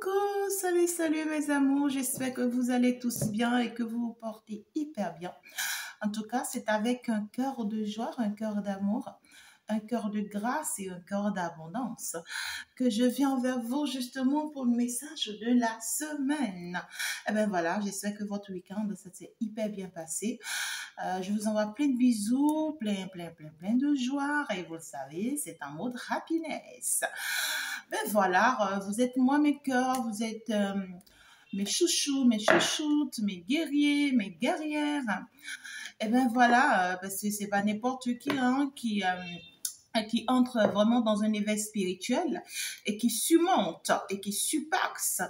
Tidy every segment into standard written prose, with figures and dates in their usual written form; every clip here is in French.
Coucou, salut, salut mes amours, j'espère que vous allez tous bien et que vous vous portez hyper bien. En tout cas, c'est avec un cœur de joie, un cœur d'amour, un cœur de grâce et un cœur d'abondance que je viens vers vous justement pour le message de la semaine. Eh bien voilà, j'espère que votre week-end, ça s'est hyper bien passé. Je vous envoie plein de bisous, plein de joie et vous le savez, c'est un mode happiness. Ben voilà, vous êtes moi mes cœurs, vous êtes mes chouchous, mes chouchoutes, mes guerriers, mes guerrières. Et ben voilà, parce que c'est pas n'importe qui hein, qui entre vraiment dans un éveil spirituel et qui surmonte et qui surpasse.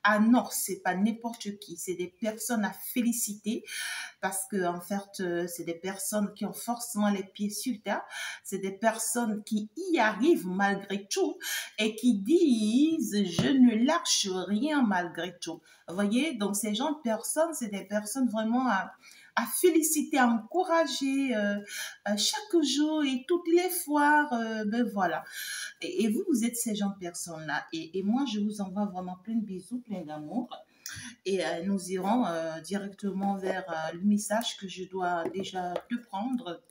Ah non, c'est pas n'importe qui, c'est des personnes à féliciter parce que en fait, c'est des personnes qui ont forcément les pieds sur terre, c'est des personnes qui y arrivent malgré tout et qui disent je ne lâche rien malgré tout. Vous voyez, donc ces gens de personnes, c'est des personnes vraiment à féliciter, à encourager chaque jour et toutes les fois, ben voilà. Et vous, vous êtes ces gens de personnes-là. Et moi, je vous envoie vraiment plein de bisous, plein d'amour. Et nous irons directement vers le message que je dois déjà te prendre,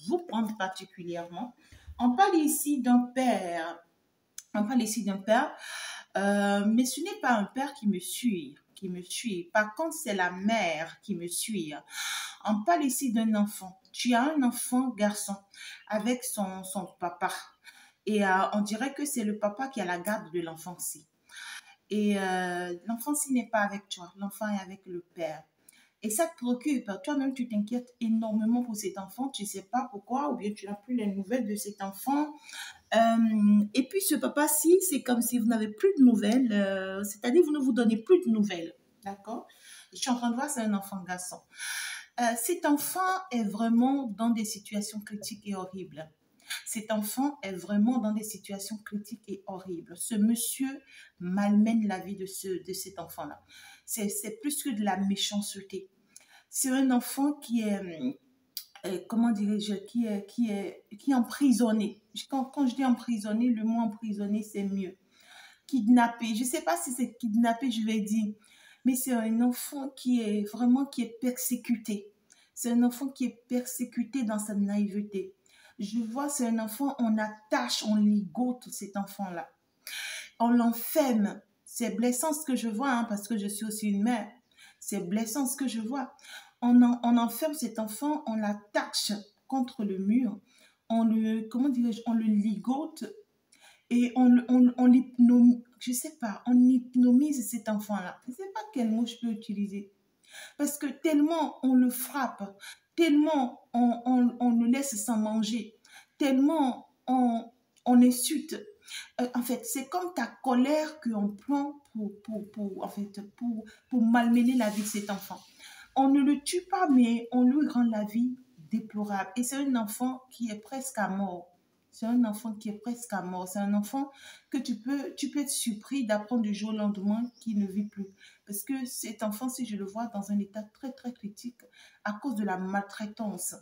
vous prendre particulièrement. On parle ici d'un père. On parle ici d'un père, mais ce n'est pas un père qui me suit. Qui me suit. Par contre, c'est la mère qui me suit. On parle ici d'un enfant. Tu as un enfant garçon avec son papa. Et on dirait que c'est le papa qui a la garde de l'enfant-ci. Et l'enfant-ci n'est pas avec toi. L'enfant est avec le père. Et ça te préoccupe. Toi-même, tu t'inquiètes énormément pour cet enfant. Tu ne sais pas pourquoi, ou bien tu n'as plus les nouvelles de cet enfant. Et puis, ce papa-ci, c'est comme si vous n'avez plus de nouvelles. C'est-à-dire, vous ne vous donnez plus de nouvelles. D'accord? Je suis en train de voir, c'est un enfant garçon. Cet enfant est vraiment dans des situations critiques et horribles. Cet enfant est vraiment dans des situations critiques et horribles. Ce monsieur malmène la vie de cet enfant-là. C'est plus que de la méchanceté. C'est un enfant qui est, comment dirais-je, qui est emprisonné. Quand je dis emprisonné, le mot emprisonné, c'est mieux. Kidnappé. Je ne sais pas si c'est kidnappé, je vais dire. Mais c'est un enfant qui est vraiment qui est persécuté. C'est un enfant qui est persécuté dans sa naïveté. Je vois, c'est un enfant, on attache, on ligote cet enfant-là. On l'enferme. C'est blessant ce que je vois, hein, parce que je suis aussi une mère. C'est blessant ce que je vois. On enferme cet enfant, on l'attache contre le mur. Comment dirais-je, on le ligote et on l'hypnomise, je sais pas, on hypnomise cet enfant-là. Je ne sais pas quel mot je peux utiliser. Parce que tellement on le frappe, tellement on le laisse sans manger, tellement on insulte. En fait, c'est comme ta colère qu'on prend pour malmener la vie de cet enfant. On ne le tue pas, mais on lui rend la vie déplorable. Et c'est un enfant qui est presque à mort. C'est un enfant qui est presque à mort. C'est un enfant que tu peux être surpris d'apprendre du jour au lendemain qu'il ne vit plus. Parce que cet enfant, si je le vois dans un état très, très critique, à cause de la maltraitance.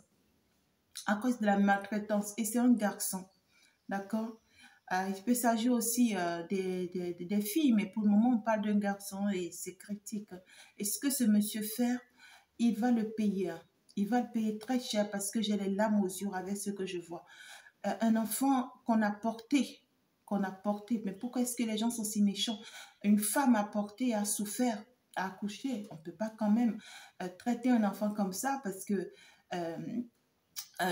À cause de la maltraitance. Et c'est un garçon. D'accord? Il peut s'agir aussi des filles, mais pour le moment, on parle d'un garçon et c'est critique. Et ce que ce monsieur fait, il va le payer. Il va le payer très cher parce que j'ai les larmes aux yeux avec ce que je vois. Un enfant qu'on a porté, mais pourquoi est-ce que les gens sont si méchants? Une femme a porté, a souffert, a accouché. On ne peut pas quand même traiter un enfant comme ça parce que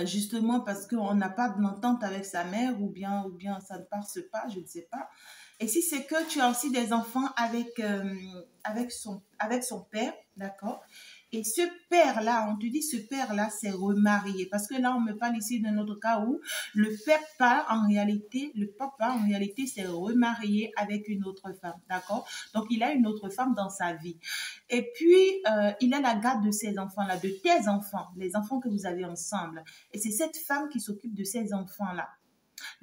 justement parce qu'on n'a pas d'entente avec sa mère ou bien ça ne passe pas, je ne sais pas. Et si c'est que tu as aussi des enfants avec son père, d'accord? Et ce père-là, on te dit ce père-là s'est remarié. Parce que là, on me parle ici d'un autre cas où le papa, en réalité, s'est remarié avec une autre femme, d'accord? Donc, il a une autre femme dans sa vie. Et puis, il a la garde de ses enfants-là, de tes enfants, les enfants que vous avez ensemble. Et c'est cette femme qui s'occupe de ces enfants-là.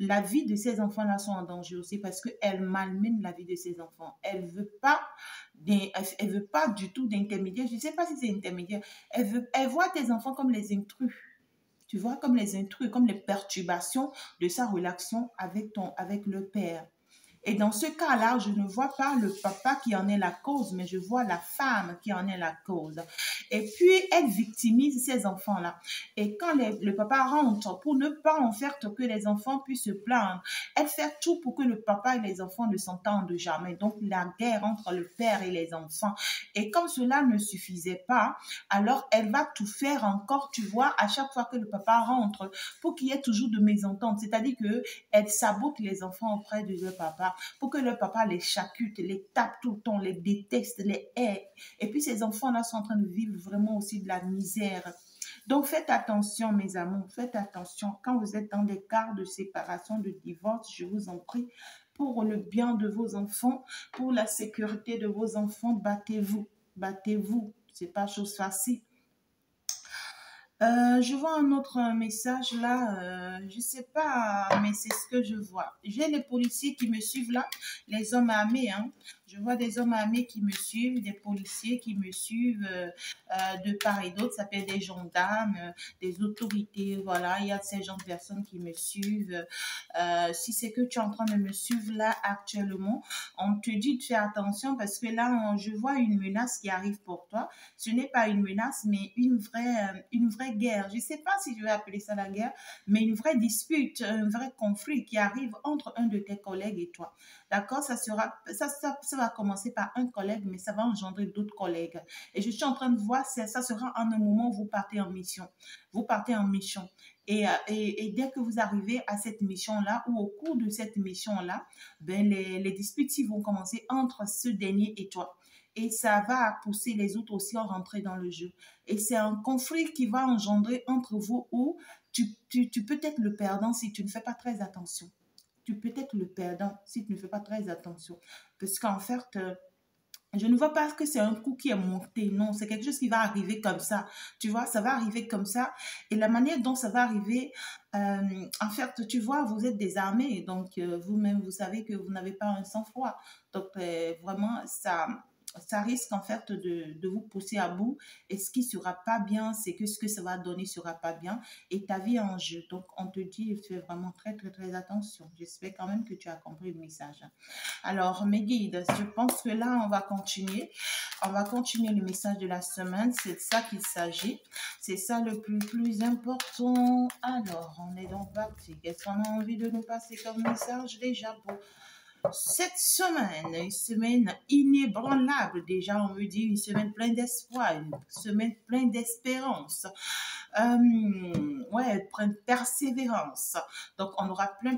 La vie de ces enfants-là sont en danger aussi parce qu'elle malmène la vie de ses enfants. Elle veut pas du tout d'intermédiaire. Je ne sais pas si c'est intermédiaire. Elle voit tes enfants comme les intrus. Tu vois, comme les intrus, comme les perturbations de sa relation avec le père. Et dans ce cas-là, je ne vois pas le papa qui en est la cause, mais je vois la femme qui en est la cause. Et puis, elle victimise ces enfants-là. Et quand le papa rentre, pour ne pas en faire que les enfants puissent se plaindre, elle fait tout pour que le papa et les enfants ne s'entendent jamais. Donc, la guerre entre le père et les enfants. Et comme cela ne suffisait pas, alors elle va tout faire encore, tu vois, à chaque fois que le papa rentre, pour qu'il y ait toujours de mésentente. C'est-à-dire que elle sabote les enfants auprès de leur papa, pour que leur papa les chacute, les tape tout le temps, les déteste, les hait. Et puis ces enfants-là sont en train de vivre vraiment aussi de la misère. Donc faites attention, mes amours, faites attention. Quand vous êtes dans des cas de séparation, de divorce, je vous en prie, pour le bien de vos enfants, pour la sécurité de vos enfants, battez-vous, battez-vous. C'est pas chose facile. Je vois un autre message là, je sais pas, mais c'est ce que je vois. J'ai les policiers qui me suivent là, les hommes armés, hein. Je vois des hommes armés qui me suivent, des policiers qui me suivent de part et d'autre. Ça peut être des gendarmes, des autorités, voilà. Il y a ces gens de personnes qui me suivent. Si c'est que tu es en train de me suivre là actuellement, on te dit de faire attention parce que là, je vois une menace qui arrive pour toi. Ce n'est pas une menace, mais une vraie guerre. Je ne sais pas si je vais appeler ça la guerre, mais une vraie dispute, un vrai conflit qui arrive entre un de tes collègues et toi. D'accord? Ça va commencer par un collègue, mais ça va engendrer d'autres collègues. Et je suis en train de voir, ça sera en un moment où vous partez en mission. Vous partez en mission. Et dès que vous arrivez à cette mission-là, ou au cours de cette mission-là, ben les disputes vont commencer entre ce dernier et toi. Et ça va pousser les autres aussi à rentrer dans le jeu. Et c'est un conflit qui va engendrer entre vous où tu peux être le perdant si tu ne fais pas très attention. Tu peux être le perdant si tu ne fais pas très attention. Parce qu'en fait, je ne vois pas que c'est un coup qui est monté. Non, c'est quelque chose qui va arriver comme ça. Tu vois, ça va arriver comme ça. Et la manière dont ça va arriver, en fait, tu vois, vous êtes désarmé. Donc, vous-même, vous savez que vous n'avez pas un sang-froid. Donc, vraiment, ça risque en fait de vous pousser à bout. Et ce qui sera pas bien, c'est que ce que ça va donner sera pas bien. Et ta vie est en jeu. Donc, on te dit, fais vraiment très, très, très attention. J'espère quand même que tu as compris le message. Alors, mes guides, je pense que là, on va continuer. On va continuer le message de la semaine. C'est de ça qu'il s'agit. C'est ça le plus important. Alors, on est donc parti. Qu'est-ce qu'on a envie de nous passer comme message déjà pour cette semaine, une semaine inébranlable, déjà on me dit une semaine pleine d'espoir, une semaine pleine d'espérance, ouais, plein de persévérance. Donc on aura plein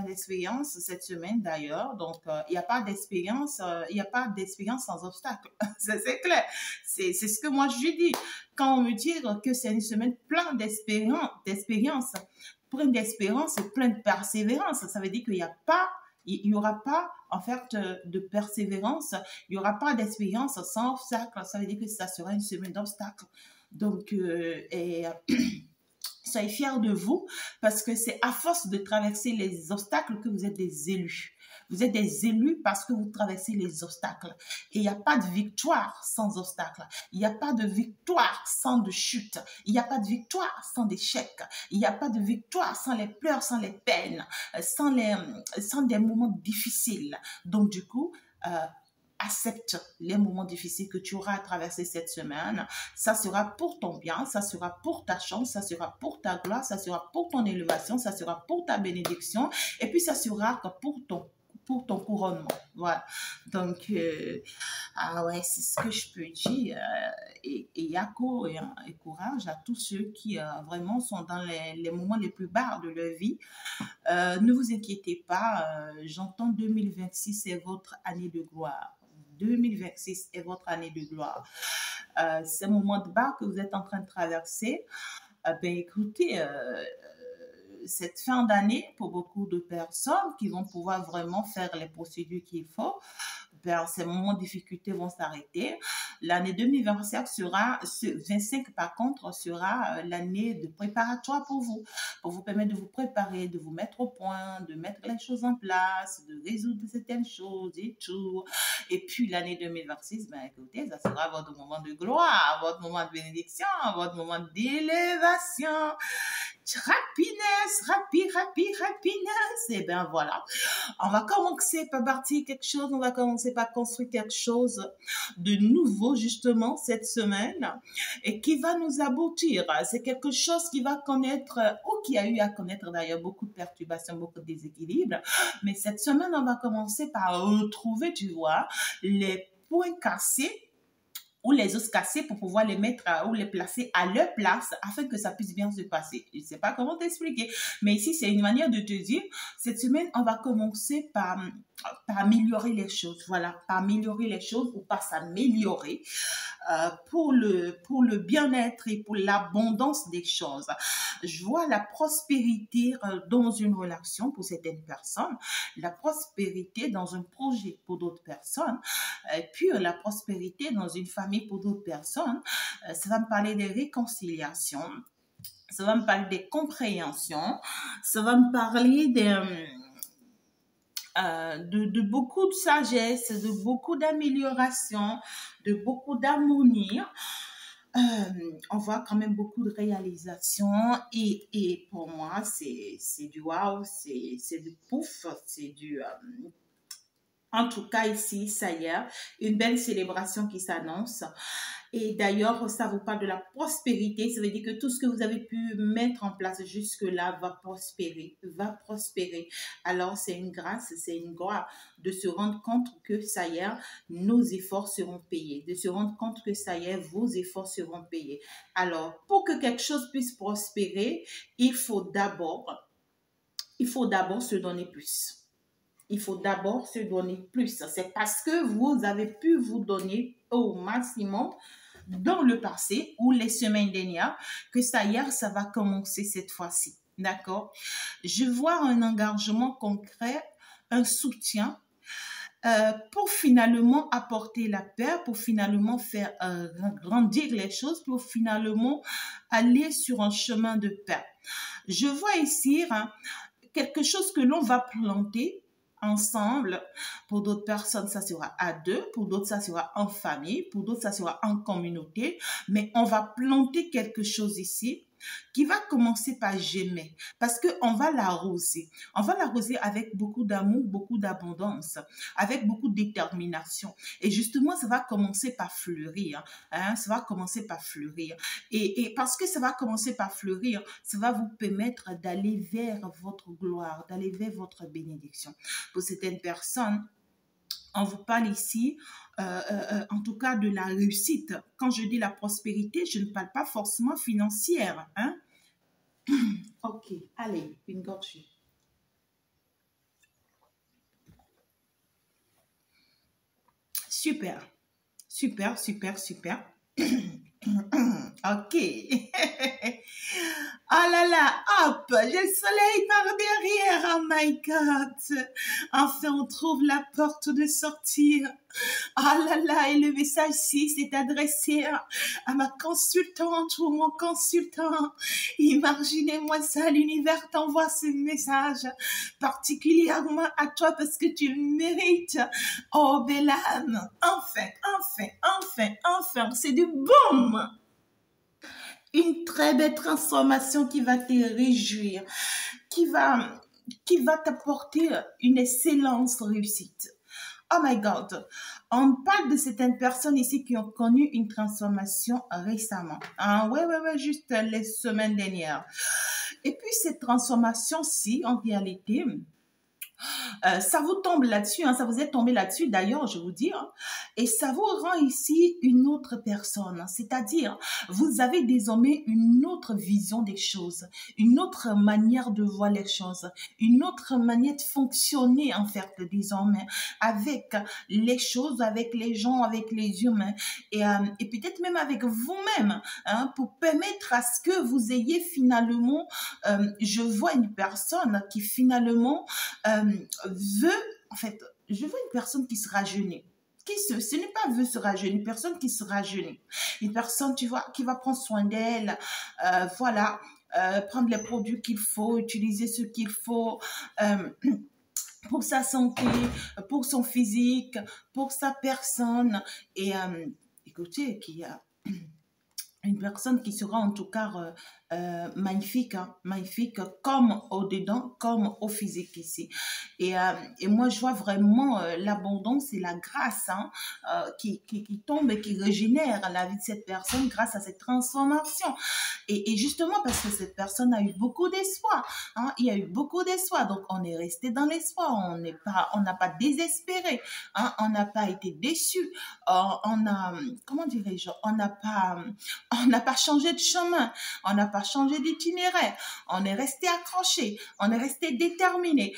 d'expériences cette semaine d'ailleurs. Donc il n'y a pas d'expérience, il n'y a pas d'expérience sans obstacle. C'est clair. C'est ce que moi je dis. Quand on me dit que c'est une semaine pleine d'expérience, pleine d'espérance et pleine de persévérance, ça veut dire qu'il n'y a pas il n'y aura pas, en fait, de persévérance, il n'y aura pas d'expérience sans obstacle. Ça veut dire que ça sera une semaine d'obstacles. Donc, soyez fiers de vous parce que c'est à force de traverser les obstacles que vous êtes des élus. Vous êtes des élus parce que vous traversez les obstacles. Et il n'y a pas de victoire sans obstacle. Il n'y a pas de victoire sans de chute. Il n'y a pas de victoire sans d'échec. Il n'y a pas de victoire sans les pleurs, sans les peines, sans des moments difficiles. Donc du coup, accepte les moments difficiles que tu auras à traverser cette semaine. Ça sera pour ton bien, ça sera pour ta chance, ça sera pour ta gloire, ça sera pour ton élévation, ça sera pour ta bénédiction et puis ça sera pour ton couronnement. Voilà. Donc, ah ouais, c'est ce que je peux dire. Et Yako et courage à tous ceux qui vraiment sont dans les moments les plus bas de leur vie. Ne vous inquiétez pas, j'entends 2026 c'est votre année de gloire. 2026 est votre année de gloire. Ces moments de bas que vous êtes en train de traverser, ben écoutez, cette fin d'année, pour beaucoup de personnes qui vont pouvoir vraiment faire les procédures qu'il faut, ben, ces moments de difficulté vont s'arrêter. L'année 2025 sera, 25 par contre, sera l'année de préparatoire pour vous permettre de vous préparer, de vous mettre au point, de mettre les choses en place, de résoudre certaines choses et tout. Et puis l'année 2026, ben écoutez, ça sera votre moment de gloire, votre moment de bénédiction, votre moment d'élévation. happiness. Et bien voilà, on va commencer par bâtir quelque chose, on va commencer par construire quelque chose de nouveau justement cette semaine et qui va nous aboutir. C'est quelque chose qui va connaître ou qui a eu à connaître d'ailleurs beaucoup de perturbations, beaucoup de déséquilibres. Mais cette semaine, on va commencer par retrouver, tu vois, les points cassés ou les os cassés pour pouvoir les mettre ou les placer à leur place afin que ça puisse bien se passer. Je ne sais pas comment t'expliquer, mais ici, c'est une manière de te dire, cette semaine, on va commencer par améliorer les choses. Voilà, par améliorer les choses ou par s'améliorer pour le bien-être et pour l'abondance des choses. Je vois la prospérité dans une relation pour certaines personnes, la prospérité dans un projet pour d'autres personnes, puis la prospérité dans une famille pour d'autres personnes. Ça va me parler des réconciliations, ça va me parler des compréhensions, ça va me parler de beaucoup de sagesse, de beaucoup d'amélioration, de beaucoup d'harmonie. On voit quand même beaucoup de réalisations et pour moi, c'est du wow, c'est du pouf, c'est du... en tout cas, ici, ça y est, une belle célébration qui s'annonce. Et d'ailleurs, ça vous parle de la prospérité. Ça veut dire que tout ce que vous avez pu mettre en place jusque-là va prospérer, va prospérer. Alors, c'est une grâce, c'est une gloire de se rendre compte que ça y est, nos efforts seront payés. De se rendre compte que ça y est, vos efforts seront payés. Alors, pour que quelque chose puisse prospérer, il faut d'abord se donner plus. Il faut d'abord se donner plus. C'est parce que vous avez pu vous donner au maximum dans le passé ou les semaines dernières que ça y est, ça va commencer cette fois-ci. D'accord? Je vois un engagement concret, un soutien pour finalement apporter la paix, pour finalement faire grandir les choses, pour finalement aller sur un chemin de paix. Je vois ici quelque chose que l'on va planter ensemble. Pour d'autres personnes, ça sera à deux. Pour d'autres, ça sera en famille. Pour d'autres, ça sera en communauté. Mais on va planter quelque chose ici qui va commencer par germer parce qu'on va l'arroser. On va l'arroser avec beaucoup d'amour, beaucoup d'abondance, avec beaucoup de détermination. Et justement, ça va commencer par fleurir. Hein? Ça va commencer par fleurir. Et parce que ça va commencer par fleurir, ça va vous permettre d'aller vers votre gloire, d'aller vers votre bénédiction. Pour certaines personnes, on vous parle ici, en tout cas, de la réussite. Quand je dis la prospérité, je ne parle pas forcément financière. Hein? Ok, allez, une gorgée. Super, super, super, super. Ok. Oh là là, hop, j'ai le soleil par derrière, oh my God. Enfin, on trouve la porte de sortir. Oh là là, et le message-ci s'est adressé à ma consultante ou mon consultant. Imaginez-moi ça, l'univers t'envoie ce message particulièrement à toi parce que tu le mérites. Oh, belle âme, enfin, enfin, enfin, enfin, c'est du boom. Une très belle transformation qui va te réjouir, qui va t'apporter une excellence réussite. Oh my God, on parle de certaines personnes ici qui ont connu une transformation récemment. Ah, ouais, juste les semaines dernières. Et puis cette transformation-ci, en réalité, ça vous tombe là-dessus, hein, ça vous est tombé là-dessus d'ailleurs, je vous dis, hein, et ça vous rend ici une autre personne, c'est-à-dire vous avez désormais une autre vision des choses, une autre manière de voir les choses, une autre manière de fonctionner en fait désormais avec les choses, avec les gens, avec les humains et peut-être même avec vous-même hein, pour permettre à ce que vous ayez finalement, je vois une personne qui finalement en fait, je veux une personne qui se rajeunit. Ce n'est pas veut se rajeunir, une personne qui se rajeunit. Une personne, tu vois, qui va prendre soin d'elle, voilà, prendre les produits qu'il faut, utiliser ce qu'il faut pour sa santé, pour son physique, pour sa personne. Et écoutez, qui a une personne qui sera en tout cas magnifique, hein, magnifique, comme au-dedans, comme au physique ici. Et moi, je vois vraiment l'abondance et la grâce, hein, qui tombe et qui régénère la vie de cette personne grâce à cette transformation. Et justement, parce que cette personne a eu beaucoup d'espoir, hein, il y a eu beaucoup d'espoir, donc on est resté dans l'espoir, on n'a pas désespéré, hein, on n'a pas été déçu, on a, comment dirais-je, on n'a pas changé de chemin, on n'a pas changé d'itinéraire, on est resté accroché, on est resté déterminé.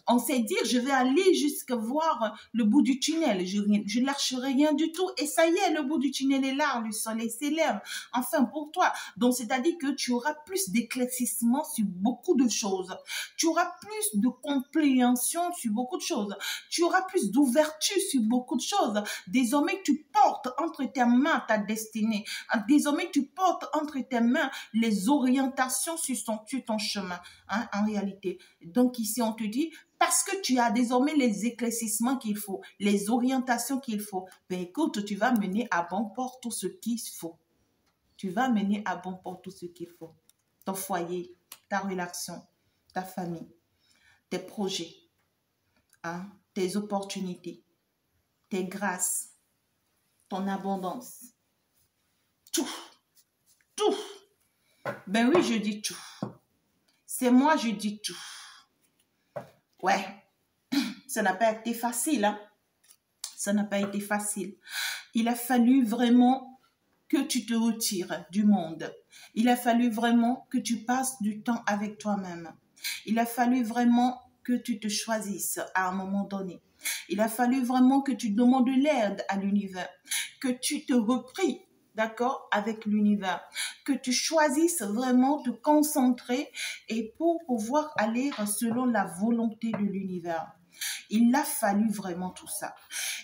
On s'est dit, je vais aller jusqu'à voir le bout du tunnel, je lâcherai rien du tout, et ça y est, le bout du tunnel est là, le soleil s'élève, enfin pour toi. Donc, c'est-à-dire que tu auras plus d'éclaircissement sur beaucoup de choses, tu auras plus de compréhension sur beaucoup de choses, tu auras plus d'ouverture sur beaucoup de choses. Désormais, tu portes entre tes mains ta destinée. Désormais, tu portes entre tes mains les orientations sur ton chemin, hein, en réalité. Donc ici, on te dit, parce que tu as désormais les éclaircissements qu'il faut, les orientations qu'il faut, ben écoute, tu vas mener à bon port tout ce qu'il faut. Tu vas mener à bon port tout ce qu'il faut. Ton foyer, ta relation, ta famille, tes projets, hein, tes opportunités, tes grâces, ton abondance. Tout, tout. Ben oui, je dis tout. C'est moi, je dis tout. Ouais, ça n'a pas été facile, hein. Ça n'a pas été facile. Il a fallu vraiment que tu te retires du monde. Il a fallu vraiment que tu passes du temps avec toi-même. Il a fallu vraiment que tu te choisisses à un moment donné. Il a fallu vraiment que tu demandes l'aide à l'univers, que tu te repries, d'accord, avec l'univers, que tu choisisses vraiment de te concentrer et pour pouvoir aller selon la volonté de l'univers. Il a fallu vraiment tout ça.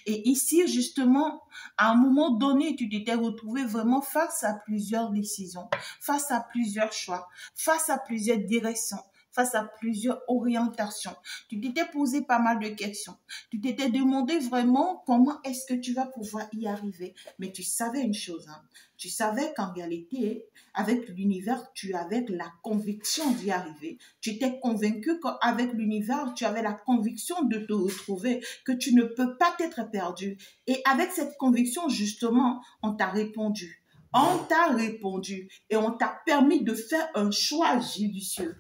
Et ici, justement, à un moment donné, tu t'étais retrouvé vraiment face à plusieurs décisions, face à plusieurs choix, face à plusieurs directions, face à plusieurs orientations. Tu t'étais posé pas mal de questions. Tu t'étais demandé vraiment comment est-ce que tu vas pouvoir y arriver. Mais tu savais une chose, hein. Tu savais qu'en réalité, avec l'univers, tu avais la conviction d'y arriver. Tu t'es convaincu qu'avec l'univers, tu avais la conviction de te retrouver, que tu ne peux pas t'être perdu. Et avec cette conviction, justement, on t'a répondu. On t'a répondu et on t'a permis de faire un choix judicieux.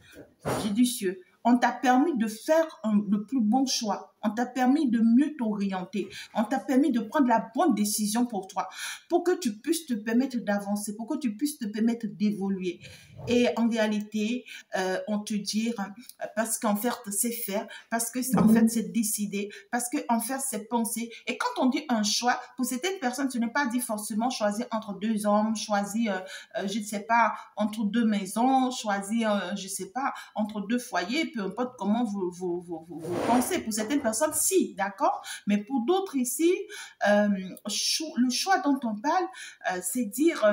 Judicieux. On t'a permis de faire le plus bon choix. On t'a permis de mieux t'orienter. On t'a permis de prendre la bonne décision pour toi, pour que tu puisses te permettre d'avancer, pour que tu puisses te permettre d'évoluer. Et en réalité, on te dit, parce qu'en fait, c'est faire, parce qu'en fait, c'est décider, parce qu'en fait, c'est penser. Et quand on dit un choix, pour certaines personnes, ce n'est pas dit forcément choisir entre deux hommes, choisir, je ne sais pas, entre deux maisons, choisir, je ne sais pas, entre deux foyers, peu importe comment vous pensez. Pour certaines personnes, si, d'accord. Mais pour d'autres ici, le choix dont on parle, c'est dire...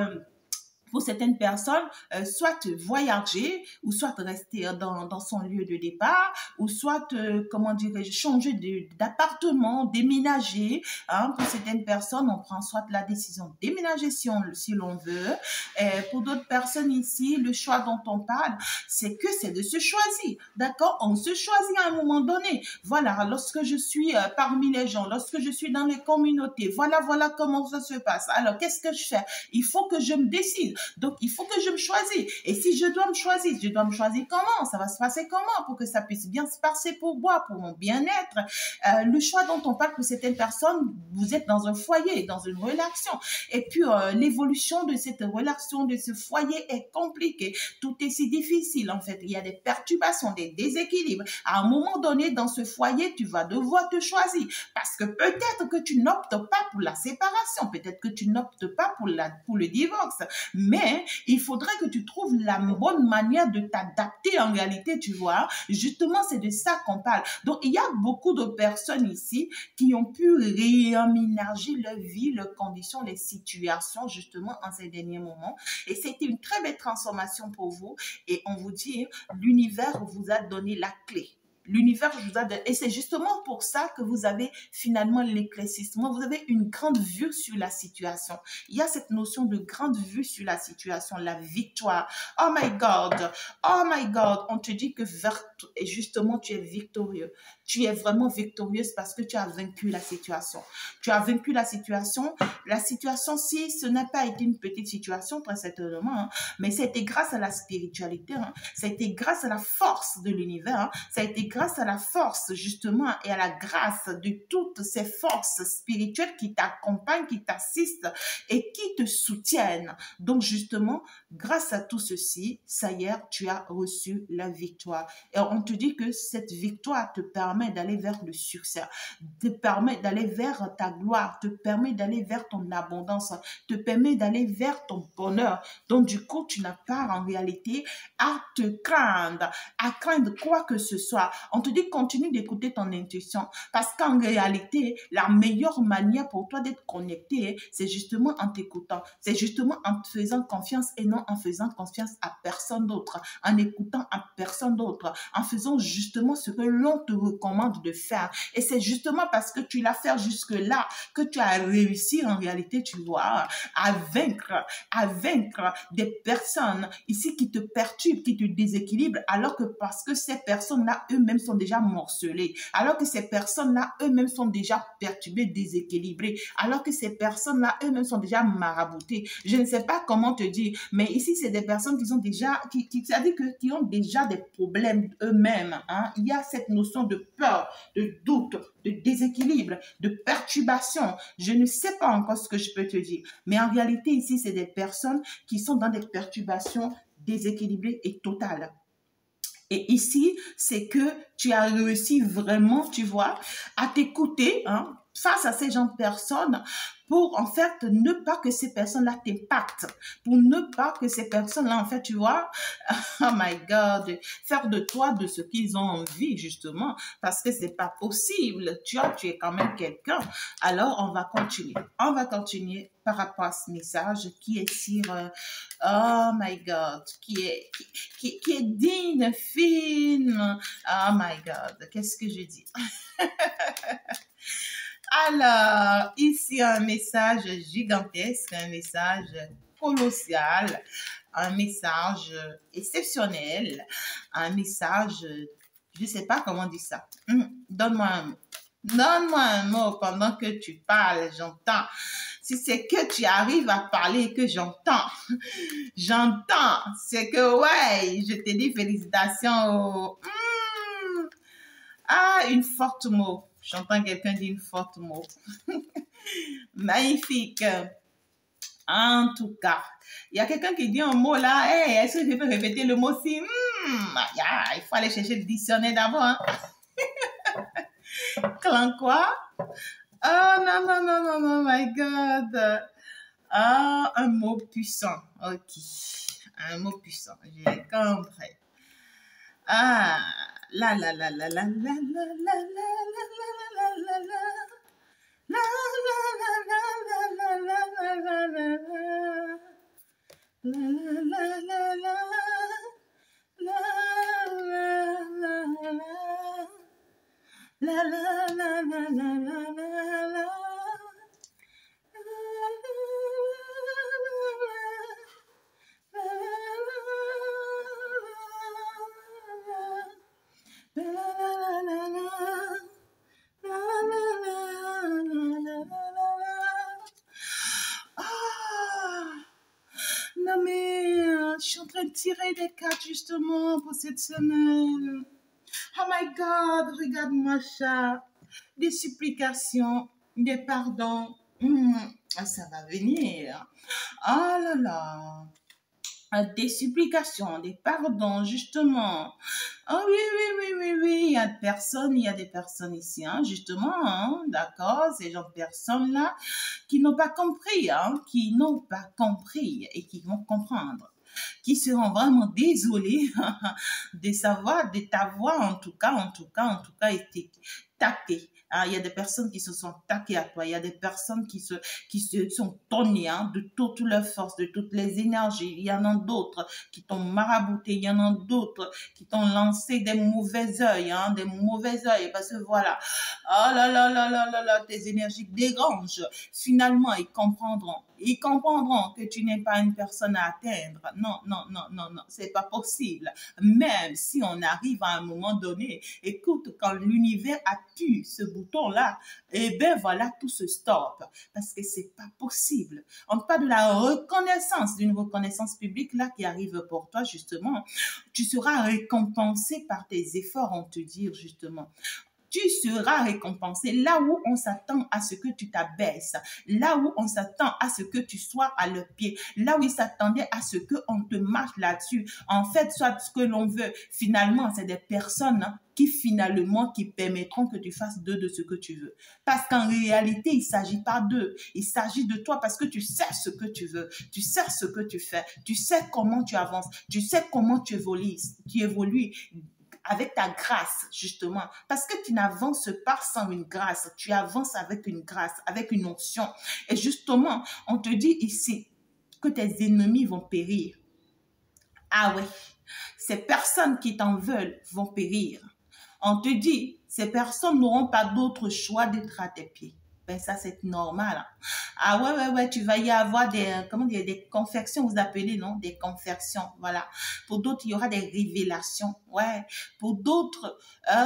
pour certaines personnes, soit voyager, ou soit rester dans son lieu de départ, ou soit, comment dirais-je, changer d'appartement, déménager. Hein. Pour certaines personnes, on prend soit la décision de déménager si l'on veut. Pour d'autres personnes ici, le choix dont on parle, c'est de se choisir. D'accord? On se choisit à un moment donné. Voilà, lorsque je suis parmi les gens, lorsque je suis dans les communautés, voilà comment ça se passe. Alors, qu'est-ce que je fais? Il faut que je me décide. Donc, il faut que je me choisisse. Et si je dois me choisir comment? Ça va se passer comment pour que ça puisse bien se passer pour moi, pour mon bien-être? Le choix dont on parle pour certaines personnes, vous êtes dans un foyer, dans une relation. Et puis, l'évolution de cette relation, de ce foyer est compliquée. Tout est si difficile, en fait. Il y a des perturbations, des déséquilibres. À un moment donné, dans ce foyer, tu vas devoir te choisir. Parce que peut-être que tu n'optes pas pour la séparation. Peut-être que tu n'optes pas pour le divorce. Mais il faudrait que tu trouves la bonne manière de t'adapter en réalité, tu vois. Justement, c'est de ça qu'on parle. Donc, il y a beaucoup de personnes ici qui ont pu réaménager leur vie, leurs conditions, les situations, justement, en ces derniers moments. Et c'était une très belle transformation pour vous. Et on vous dit, l'univers vous a donné la clé. L'univers vous a donné. Et c'est justement pour ça que vous avez finalement l'éclaircissement. Vous avez une grande vue sur la situation. Il y a cette notion de grande vue sur la situation, la victoire. Oh my God, oh my God, on te dit que justement tu es victorieux. Tu es vraiment victorieuse parce que tu as vaincu la situation. Tu as vaincu la situation. La situation, si ce n'a pas été une petite situation, très certainement, hein, mais c'était grâce à la spiritualité, hein, ça a été grâce à la force de l'univers, hein, ça a été grâce à la force justement et à la grâce de toutes ces forces spirituelles qui t'accompagnent, qui t'assistent et qui te soutiennent. Donc justement, grâce à tout ceci, ça y est, tu as reçu la victoire. Et on te dit que cette victoire te permet d'aller vers le succès, te permet d'aller vers ta gloire, te permet d'aller vers ton abondance, te permet d'aller vers ton bonheur. Donc du coup, tu n'as pas en réalité à te craindre quoi que ce soit. On te dit continue d'écouter ton intuition parce qu'en réalité, la meilleure manière pour toi d'être connecté, c'est justement en t'écoutant, c'est justement en te faisant confiance et non en faisant confiance à personne d'autre, en écoutant à personne d'autre, en faisant justement ce que l'on te recommande de faire. Et c'est justement parce que tu l'as fait jusque-là que tu as réussi en réalité, tu vois, à vaincre des personnes ici qui te perturbent, qui te déséquilibrent, alors que parce que ces personnes-là eux-mêmes sont déjà morcelées, alors que ces personnes-là eux-mêmes sont déjà perturbées, déséquilibrées, alors que ces personnes-là eux-mêmes sont déjà maraboutées. Je ne sais pas comment te dire, mais ici, c'est des personnes qui sont déjà, c'est-à-dire qui ont déjà des problèmes eux-mêmes. Hein. Il y a cette notion de peur, de doute, de déséquilibre, de perturbation. Je ne sais pas encore ce que je peux te dire. Mais en réalité, ici, c'est des personnes qui sont dans des perturbations déséquilibrées et totales. Et ici, c'est que tu as réussi vraiment, tu vois, à t'écouter, hein, face à ces gens de personnes pour en fait ne pas que ces personnes-là t'impactent, pour ne pas que ces personnes-là, en fait, tu vois, oh my God, faire de toi de ce qu'ils ont envie, justement, parce que c'est pas possible. Tu vois, tu es quand même quelqu'un. Alors, on va continuer. On va continuer par rapport à ce message qui est sur, oh my God, qui est digne, fine. Oh my God, qu'est-ce que je dis? Alors, ici, un message gigantesque, un message colossal, un message exceptionnel, un message, je ne sais pas comment dire ça. Donne-moi un mot. Donne-moi un mot pendant que tu parles, j'entends. Si c'est que tu arrives à parler et que j'entends, c'est que, ouais, je te dis félicitations. Ah, une forte mot. J'entends quelqu'un dire une forte mot. Magnifique. En tout cas, il y a quelqu'un qui dit un mot là. Hey, est-ce que je peux répéter le mot si? Il faut aller chercher le dictionnaire d'abord. Hein? Clan quoi? Oh non, non, non, non, non, my God. Ah, un mot puissant. Ok. Un mot puissant. J'ai compris. Ah, la la la la la la la la la la la. Non mais, je suis en train de tirer des cartes justement pour cette semaine. Oh my God, regarde ma chat. Des supplications, des pardons. Ça va venir. Oh là là. Des supplications, des pardons, justement. Oh oui, oui, oui, oui, oui. Il y a des personnes ici, hein, justement, hein, d'accord, ces gens de personnes-là qui n'ont pas compris, hein, qui n'ont pas compris et qui vont comprendre, qui seront vraiment désolés de savoir, de ta voix, en tout cas, été tactée, Ah, il y a des personnes qui se sont taquées à toi. Il y a des personnes qui se sont données de toutes leurs forces, de toutes les énergies. Il y en a d'autres qui t'ont marabouté. Il y en a d'autres qui t'ont lancé des mauvais œils, des mauvais œils. Parce que voilà, oh là là là là là là, tes énergies dérangent. Finalement, ils comprendront. Ils comprendront que tu n'es pas une personne à atteindre. Non, non, non, non, non, c'est pas possible. Même si on arrive à un moment donné, écoute, quand l'univers appuie ce bouton-là, eh bien voilà, tout se stoppe. Parce que c'est pas possible. On parle de la reconnaissance, d'une reconnaissance publique là qui arrive pour toi, justement. Tu seras récompensé par tes efforts, on te dit justement. Tu seras récompensé là où on s'attend à ce que tu t'abaisses, là où on s'attend à ce que tu sois à leur pied, là où ils s'attendaient à ce qu'on te marche là-dessus. En fait, soit ce que l'on veut, finalement, c'est des personnes qui permettront que tu fasses de ce que tu veux. Parce qu'en réalité, il ne s'agit pas d'eux, il s'agit de toi parce que tu sais ce que tu veux, tu sais ce que tu fais, tu sais comment tu avances, tu sais comment tu évolues avec ta grâce, justement. Parce que tu n'avances pas sans une grâce. Tu avances avec une grâce, avec une onction. Et justement, on te dit ici que tes ennemis vont périr. Ah ouais, ces personnes qui t'en veulent vont périr. On te dit, ces personnes n'auront pas d'autre choix d'être à tes pieds. Ben ça, c'est normal. Ah ouais, ouais, ouais, tu vas y avoir des confections, vous appelez, non? Des confections, voilà. Pour d'autres, il y aura des révélations, ouais. Pour d'autres,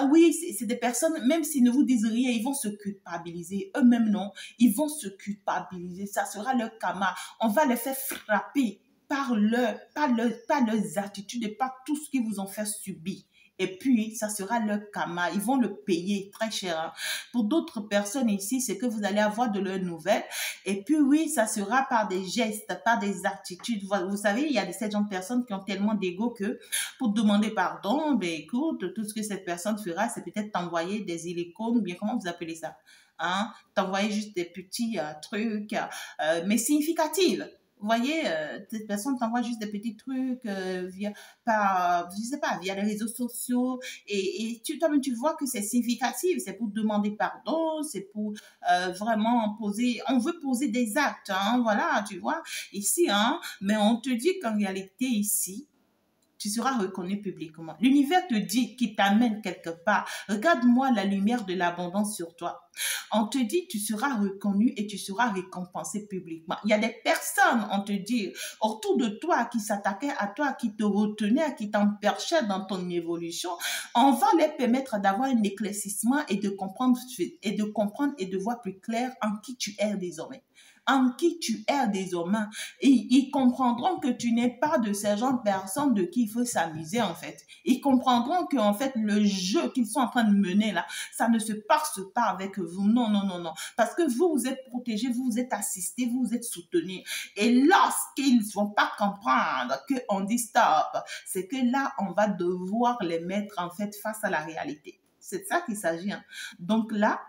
oui, c'est des personnes, même s'ils ne vous disent rien, ils vont se culpabiliser. Eux-mêmes, non, ils vont se culpabiliser. Ça sera leur karma. On va les faire frapper par leurs attitudes et par tout ce qu'ils vous ont fait subir. Et puis, ça sera leur karma. Ils vont le payer très cher. Pour d'autres personnes ici, c'est que vous allez avoir de leurs nouvelles. Et puis, oui, ça sera par des gestes, par des attitudes. Vous savez, il y a ces gens de personnes qui ont tellement d'ego que pour demander pardon, ben écoute, tout ce que cette personne fera, c'est peut-être t'envoyer des illicones ou bien comment vous appelez ça? T'envoyer juste des petits trucs, mais significatifs. Vous voyez, cette personne t'envoie juste des petits trucs je sais pas, via les réseaux sociaux et toi-même tu vois que c'est significatif, c'est pour demander pardon, c'est pour vraiment on veut poser des actes, voilà, tu vois, ici, mais on te dit qu'en réalité ici, tu seras reconnu publiquement. L'univers te dit qu'il t'amène quelque part. Regarde-moi la lumière de l'abondance sur toi. On te dit, tu seras reconnu et tu seras récompensé publiquement. Il y a des personnes, on te dit, autour de toi qui s'attaquaient à toi, qui te retenaient, qui t'empêchaient dans ton évolution. On va les permettre d'avoir un éclaircissement et de comprendre et de voir plus clair en qui tu es désormais. En qui tu es désormais. Et ils comprendront que tu n'es pas de ces gens de personnes de qui il faut s'amuser en fait. Ils comprendront que en fait le jeu qu'ils sont en train de mener là, ça ne se passe pas avec vous. Non, non, non, non. Parce que vous, vous êtes protégés, vous, vous êtes assistés, vous, vous êtes soutenus. Et lorsqu'ils ne vont pas comprendre qu'on dit stop, c'est que là, on va devoir les mettre en fait face à la réalité. C'est de ça qu'il s'agit. Donc là,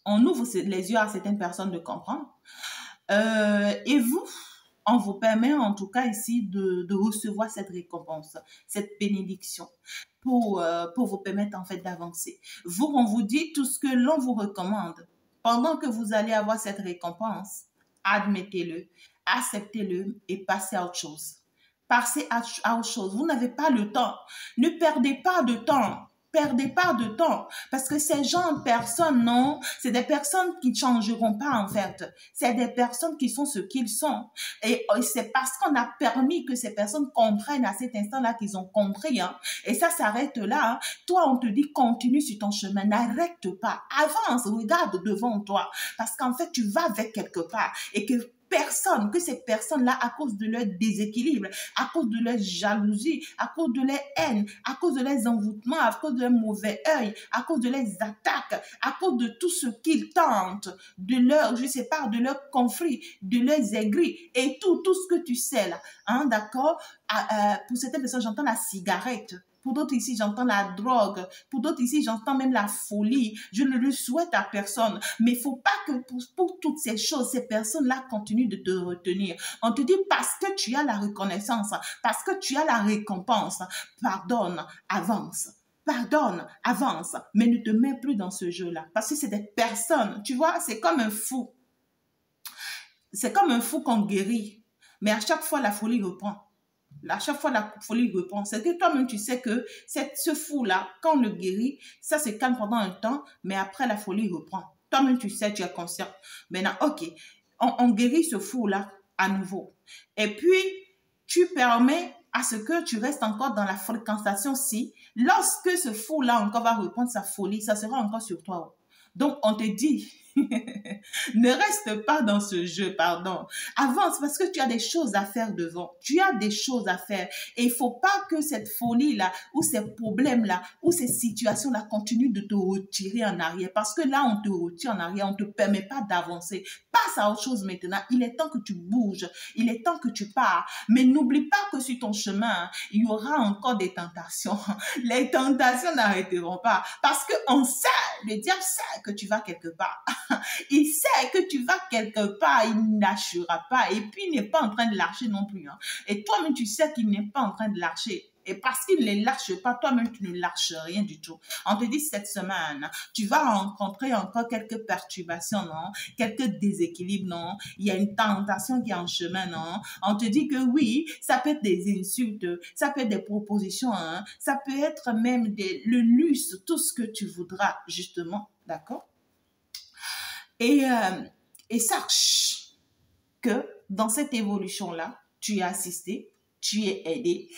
on ouvre les yeux à certaines personnes de comprendre. Et vous, on vous permet en tout cas ici de recevoir cette récompense, cette bénédiction pour vous permettre en fait d'avancer. Vous, on vous dit tout ce que l'on vous recommande. Pendant que vous allez avoir cette récompense, admettez-le, acceptez-le et passez à autre chose. Passez à autre chose. Vous n'avez pas le temps. Ne perdez pas de temps. Perdez pas de temps parce que ces gens de personnes, non, c'est des personnes qui ne changeront pas en fait. C'est des personnes qui sont ce qu'ils sont. Et c'est parce qu'on a permis que ces personnes comprennent à cet instant-là qu'ils ont compris. Et ça s'arrête là. Toi, on te dit continue sur ton chemin, n'arrête pas, avance, regarde devant toi parce qu'en fait, tu vas vers quelque part et que ces personnes-là, à cause de leur déséquilibre, à cause de leur jalousie, à cause de leur haine, à cause de leurs envoûtements, à cause de leur mauvais œil, à cause de leurs attaques, à cause de tout ce qu'ils tentent, de leurs conflits, de leurs aigris et tout ce que tu sais là, d'accord? Pour certaines personnes, j'entends la cigarette. Pour d'autres ici, j'entends la drogue. Pour d'autres ici, j'entends même la folie. Je ne le souhaite à personne. Mais il ne faut pas que pour toutes ces choses, ces personnes-là continuent de te retenir. On te dit parce que tu as la reconnaissance, parce que tu as la récompense, pardonne, avance. pardonne, avance, mais ne te mets plus dans ce jeu-là. Parce que c'est des personnes, tu vois, c'est comme un fou. C'est comme un fou qu'on guérit. Mais à chaque fois, la folie reprend. À chaque fois, la folie reprend. C'est que toi-même, tu sais que ce fou-là, quand on le guérit, ça se calme pendant un temps, mais après, la folie reprend. Toi-même, tu sais, tu es conscient. Maintenant, ok, on guérit ce fou-là à nouveau. Et puis, tu permets à ce que tu restes encore dans la fréquentation-ci. Lorsque ce fou-là encore va reprendre sa folie, ça sera encore sur toi. Donc, on te dit, ne reste pas dans ce jeu, pardon. Avance parce que tu as des choses à faire devant. Tu as des choses à faire. Et il ne faut pas que cette folie-là, ou ces problèmes-là, ou ces situations-là continuent de te retirer en arrière. Parce que là, on te retire en arrière, on ne te permet pas d'avancer. Passe à autre chose maintenant. Il est temps que tu bouges. Il est temps que tu pars. Mais n'oublie pas que sur ton chemin, il y aura encore des tentations. Les tentations n'arrêteront pas. Parce qu'on sait, le diable sait que tu vas quelque part. Il sait que tu vas quelque part, il ne lâchera pas. Et puis, il n'est pas en train de lâcher non plus. Hein. Et toi-même, tu sais qu'il n'est pas en train de lâcher. Et parce qu'il ne lâche pas, toi-même, tu ne lâches rien du tout. On te dit cette semaine, tu vas rencontrer encore quelques perturbations, non? Quelques déséquilibres, non? Il y a une tentation qui est en chemin, non? On te dit que oui, ça peut être des insultes, ça peut être des propositions, hein? Ça peut être même le luxe, tout ce que tu voudras, justement, d'accord? Et sache que dans cette évolution-là, tu es assisté, tu es aidé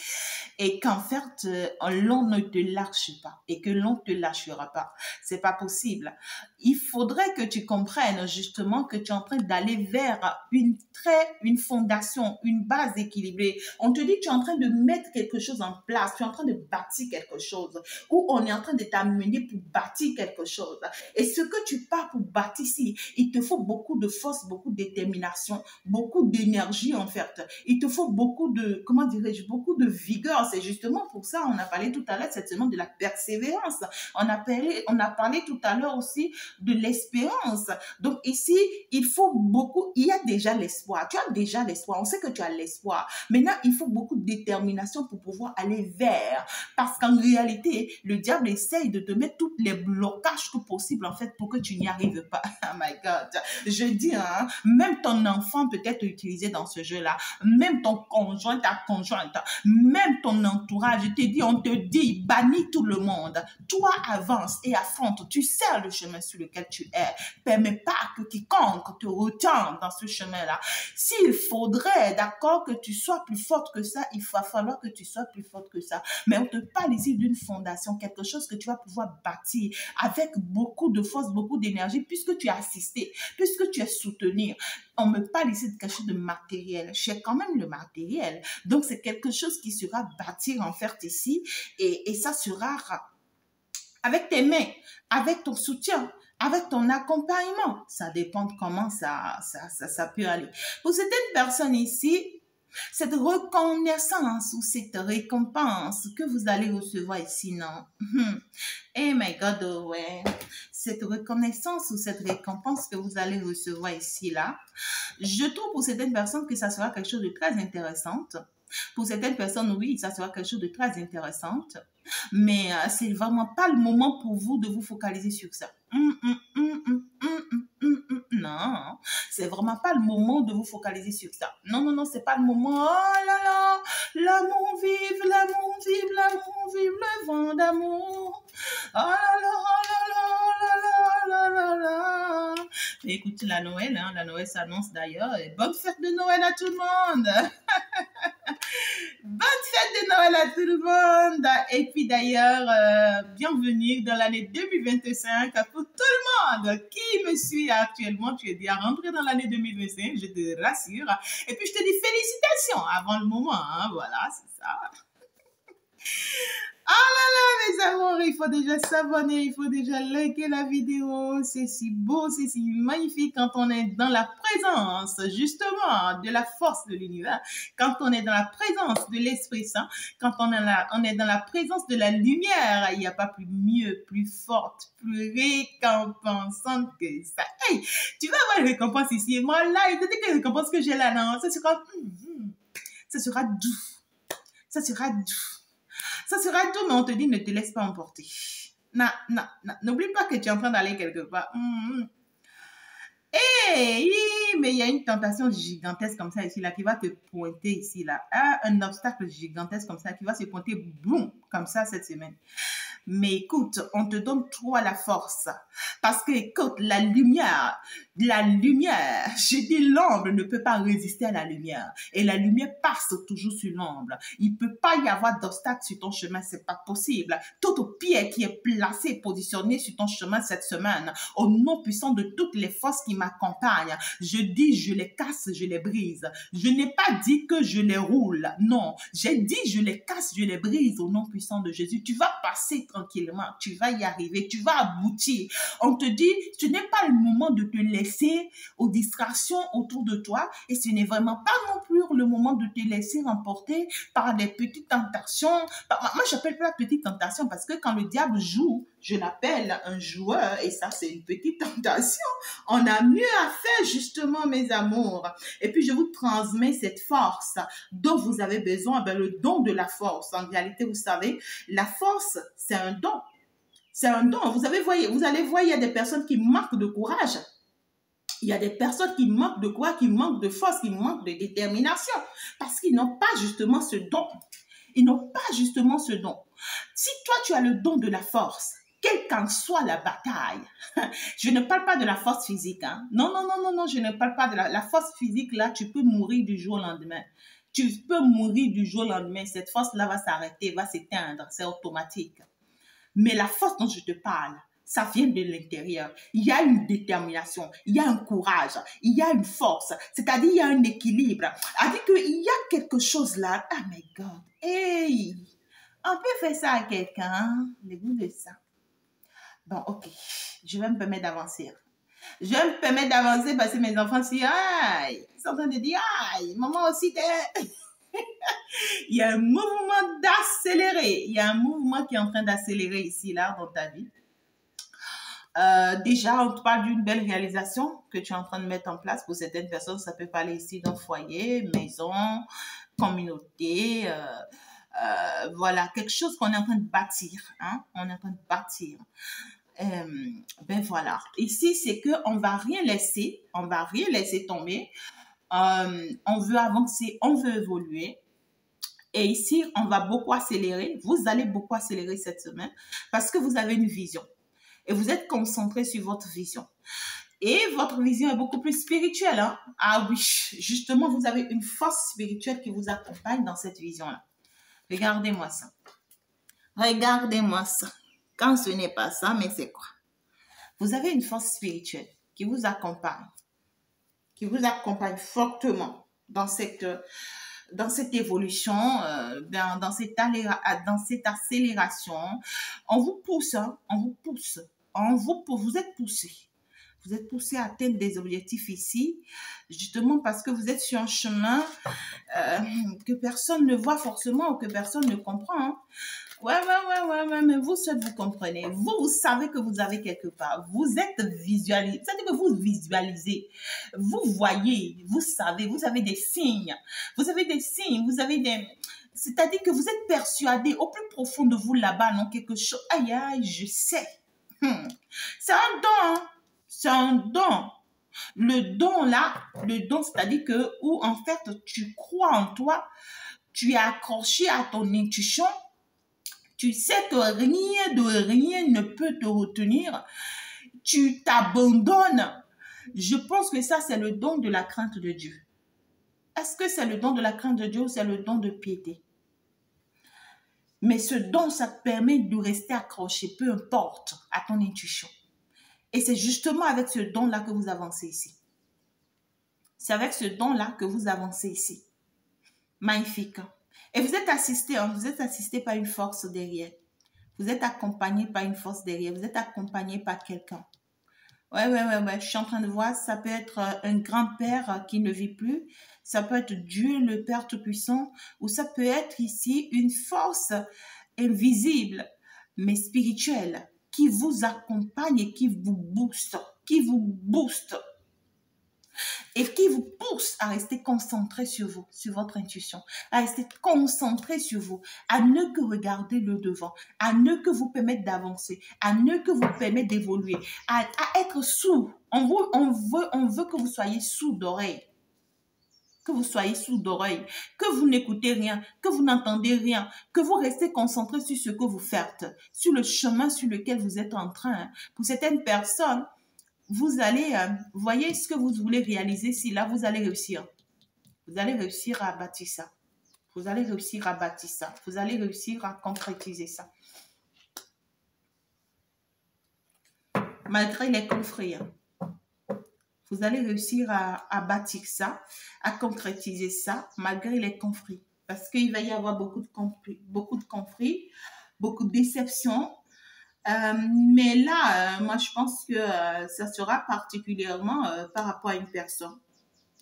et qu'en fait, l'on ne te lâche pas et que l'on ne te lâchera pas. C'est pas possible. Il faudrait que tu comprennes justement que tu es en train d'aller vers une fondation, une base équilibrée. On te dit que tu es en train de mettre quelque chose en place, tu es en train de bâtir quelque chose ou on est en train de t'amener pour bâtir quelque chose. Et ce que tu pars pour bâtir ici, il te faut beaucoup de force, beaucoup de détermination, beaucoup d'énergie en fait. Il te faut beaucoup de, comment dirais-je, beaucoup de vigueur. C'est justement pour ça, on a parlé tout à l'heure cette semaine de la persévérance. On a parlé tout à l'heure aussi de l'espérance. Donc ici, il faut beaucoup, il y a déjà l'espoir. Tu as déjà l'espoir. On sait que tu as l'espoir. Maintenant, il faut beaucoup de détermination pour pouvoir aller vers. Parce qu'en réalité, le diable essaye de te mettre tous les blocages tout possible en fait pour que tu n'y arrives pas. Oh my God. Je dis, hein, même ton enfant peut être utilisé dans ce jeu-là. Même ton conjoint, ta conjointe, même ton entourage, je te dis, on te dit, bannis tout le monde. Toi, avance et affronte. Tu sais le chemin sur lequel tu es. Permets pas que quiconque te retienne dans ce chemin-là. S'il faudrait, d'accord, que tu sois plus forte que ça, il va falloir que tu sois plus forte que ça. Mais on te parle ici d'une fondation, quelque chose que tu vas pouvoir bâtir avec beaucoup de force, beaucoup d'énergie, puisque tu es assisté, puisque tu es soutenu. On me parle ici de quelque chose de matériel. J'ai quand même le matériel. Donc, c'est quelque chose qui sera bâti en fait ici et ça sera avec tes mains, avec ton soutien, avec ton accompagnement. Ça dépend de comment ça peut aller. Pour certaines personnes ici, cette reconnaissance ou cette récompense que vous allez recevoir ici, non? Eh my God, oh ouais. Cette reconnaissance ou cette récompense que vous allez recevoir ici, là, je trouve pour certaines personnes que ça sera quelque chose de très intéressant. Pour certaines personnes, oui, ça sera quelque chose de très intéressant. Mais c'est vraiment pas le moment pour vous de vous focaliser sur ça. Non, c'est vraiment pas le moment de vous focaliser sur ça. Non, non, non, c'est pas le moment. Oh là là, l'amour vive, l'amour vive, l'amour vive, le vent d'amour. Oh là là, oh là là, oh là là, là là là. Écoute, la Noël, hein, la Noël s'annonce d'ailleurs. Et bonne fête de Noël à tout le monde. Bonne fête de Noël à tout le monde. Et puis d'ailleurs, bienvenue dans l'année 2025 pour tout le monde qui me suit actuellement. Tu es déjà rentré dans l'année 2025, je te rassure. Et puis je te dis félicitations avant le moment. Hein, voilà, c'est ça. Ah là là, mes amours, il faut déjà s'abonner, il faut déjà liker la vidéo. C'est si beau, c'est si magnifique quand on est dans la présence, justement, de la force de l'univers. Quand on est dans la présence de l'Esprit Saint, quand on est dans la présence de la lumière, il n'y a pas plus mieux, plus forte, plus récompensante que ça. Hey, tu vas avoir une récompense ici. Et moi, là, il te dit que récompense que j'ai là, non, ça sera doux. Ça sera doux. Ça sera tout, mais on te dit ne te laisse pas emporter. Non, non, non. N'oublie pas que tu es en train d'aller quelque part. Hey, mais il y a une tentation gigantesque comme ça ici, là, qui va te pointer ici, là. Ah, un obstacle gigantesque comme ça, qui va se pointer, boum, comme ça cette semaine. Mais écoute, on te donne trop à la force. Parce que, écoute, la lumière, je dis l'ombre ne peut pas résister à la lumière. Et la lumière passe toujours sur l'ombre. Il ne peut pas y avoir d'obstacle sur ton chemin, c'est pas possible. Toute pierre qui est placée, positionnée sur ton chemin cette semaine, au nom puissant de toutes les forces qui m'accompagnent, je dis, je les casse, je les brise. Je n'ai pas dit que je les roule. Non, j'ai dit, je les casse, je les brise au nom puissant de Jésus. Tu vas passer tranquillement, tu vas y arriver, tu vas aboutir. On te dit, ce n'est pas le moment de te laisser aux distractions autour de toi et ce n'est vraiment pas non plus le moment de te laisser emporter par des petites tentations. Moi, j'appelle pas petite tentation parce que quand le diable joue, je l'appelle un joueur et ça, c'est une petite tentation. On a mieux à faire justement, mes amours. Et puis, je vous transmets cette force dont vous avez besoin, ben, le don de la force. En réalité, vous savez, la force, c'est un don. C'est un don. Vous allez voir, il y a des personnes qui manquent de courage. Il y a des personnes qui manquent de quoi, qui manquent de force, qui manquent de détermination. Parce qu'ils n'ont pas justement ce don. Ils n'ont pas justement ce don. Si toi, tu as le don de la force, quelle qu'en soit la bataille, je ne parle pas de la force physique. Hein. Non, non, non, non, non, je ne parle pas de la force physique. Là, tu peux mourir du jour au lendemain. Tu peux mourir du jour au lendemain. Cette force-là va s'arrêter, va s'éteindre. C'est automatique. Mais la force dont je te parle, ça vient de l'intérieur. Il y a une détermination, il y a un courage, il y a une force. C'est-à-dire, il y a un équilibre. C'est-à-dire qu'il y a quelque chose là. Oh my God. Hey! On peut faire ça à quelqu'un, hein? Le goût de ça. Bon, ok. Je vais me permettre d'avancer. Je vais me permettre d'avancer parce que mes enfants, si, aïe, ils sont en train de dire, aïe, maman aussi, t'es... Il y a un mouvement d'accélérer. Il y a un mouvement qui est en train d'accélérer ici, là, dans ta vie. Déjà, on te parle d'une belle réalisation que tu es en train de mettre en place. Pour certaines personnes, ça peut parler ici d'un foyer, maison, communauté. Voilà, quelque chose qu'on est en train de bâtir. Hein? On est en train de bâtir. Ben voilà. Ici, c'est qu'on ne va rien laisser. On ne va rien laisser tomber. On veut avancer, on veut évoluer. Et ici, on va beaucoup accélérer. Vous allez beaucoup accélérer cette semaine parce que vous avez une vision. Et vous êtes concentré sur votre vision. Et votre vision est beaucoup plus spirituelle. Hein? Ah oui, justement, vous avez une force spirituelle qui vous accompagne dans cette vision-là. Regardez-moi ça. Regardez-moi ça. Quand ce n'est pas ça, mais c'est quoi? Vous avez une force spirituelle qui vous accompagne fortement dans cette évolution, dans cette accélération. On vous pousse, hein, on vous pousse. Vous êtes poussé. Vous êtes poussé à atteindre des objectifs ici, justement parce que vous êtes sur un chemin que personne ne voit forcément ou que personne ne comprend. Hein. Ouais, mais vous seul, vous comprenez. Vous savez que vous avez quelque part. Vous êtes visualisé. C'est-à-dire que vous visualisez. Vous voyez, vous savez, vous avez des signes. Vous avez des signes, vous avez des... C'est-à-dire que vous êtes persuadé au plus profond de vous là-bas, non, quelque chose. Aïe, aïe, je sais. C'est un don, hein. C'est un don. Le don là, c'est-à-dire que où en fait tu crois en toi, tu es accroché à ton intuition, tu sais que rien de rien ne peut te retenir, tu t'abandonnes. Je pense que ça c'est le don de la crainte de Dieu. Est-ce que c'est le don de la crainte de Dieu ou c'est le don de piété? Mais ce don, ça te permet de rester accroché, peu importe, à ton intuition. Et c'est justement avec ce don-là que vous avancez ici. C'est avec ce don-là que vous avancez ici. Magnifique. Et vous êtes assisté par une force derrière. Vous êtes accompagné par une force derrière. Vous êtes accompagné par quelqu'un. Ouais. Je suis en train de voir, ça peut être un grand-père qui ne vit plus. Ça peut être Dieu, le Père Tout-Puissant. Ou ça peut être ici une force invisible, mais spirituelle, qui vous accompagne et qui vous booste. et qui vous pousse à rester concentré sur vous, sur votre intuition, à rester concentré sur vous, à ne que regarder le devant, à ne que vous permettre d'avancer, à ne que vous permettre d'évoluer, à être sourd. On veut que vous soyez sourd d'oreille. Que vous soyez sourd d'oreille, que vous n'écoutez rien, que vous n'entendez rien, que vous restez concentré sur ce que vous faites, sur le chemin sur lequel vous êtes en train. Pour certaines personnes, vous allez, voyez ce que vous voulez réaliser, si là, vous allez réussir. Vous allez réussir à bâtir ça. Vous allez réussir à bâtir ça. Vous allez réussir à concrétiser ça. Malgré les conflits, vous allez réussir à bâtir ça, à concrétiser ça, malgré les conflits. Parce qu'il va y avoir beaucoup de conflits, beaucoup de déceptions. Mais là, moi, je pense que ça sera particulièrement par rapport à une personne.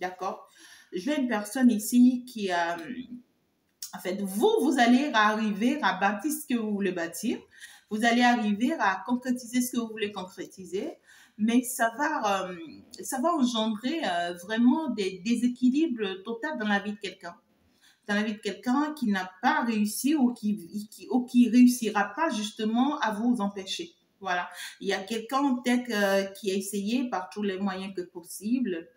D'accord? J'ai une personne ici qui, en fait, vous allez arriver à bâtir ce que vous voulez bâtir. Vous allez arriver à concrétiser ce que vous voulez concrétiser. Mais ça va engendrer vraiment des déséquilibres totaux dans la vie de quelqu'un. Dans la vie de quelqu'un qui n'a pas réussi ou qui réussira pas justement à vous empêcher. Voilà. Il y a quelqu'un peut-être qui a essayé par tous les moyens que possible,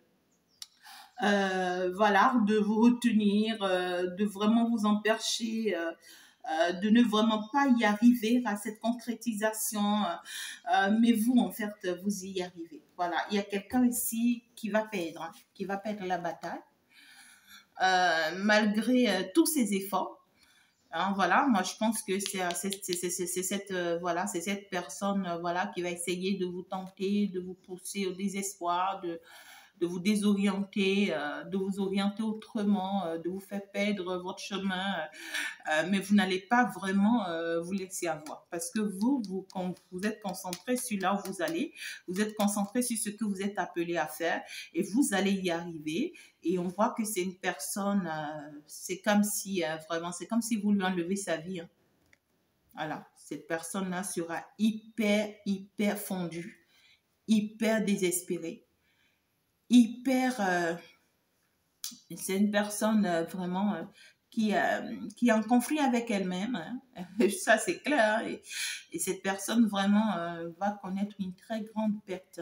voilà, de vous retenir, de vraiment vous empêcher, de ne vraiment pas y arriver à cette concrétisation. Mais vous, en fait, vous y arrivez. Voilà. Il y a quelqu'un ici qui va perdre la bataille. Malgré tous ses efforts. Hein, voilà, moi je pense que c'est cette personne voilà, qui va essayer de vous tenter, de vous pousser au désespoir, de vous désorienter, de vous orienter autrement, de vous faire perdre votre chemin, mais vous n'allez pas vraiment vous laisser avoir parce que quand vous êtes concentré sur là où vous allez, vous êtes concentré sur ce que vous êtes appelé à faire et vous allez y arriver. Et on voit que c'est une personne, c'est comme si vous lui enlevez sa vie. Hein. Voilà, cette personne-là sera hyper fondue, hyper désespérée, c'est une personne vraiment qui est en conflit avec elle-même. Hein. Ça, c'est clair. Hein. Et cette personne vraiment va connaître une très grande perte.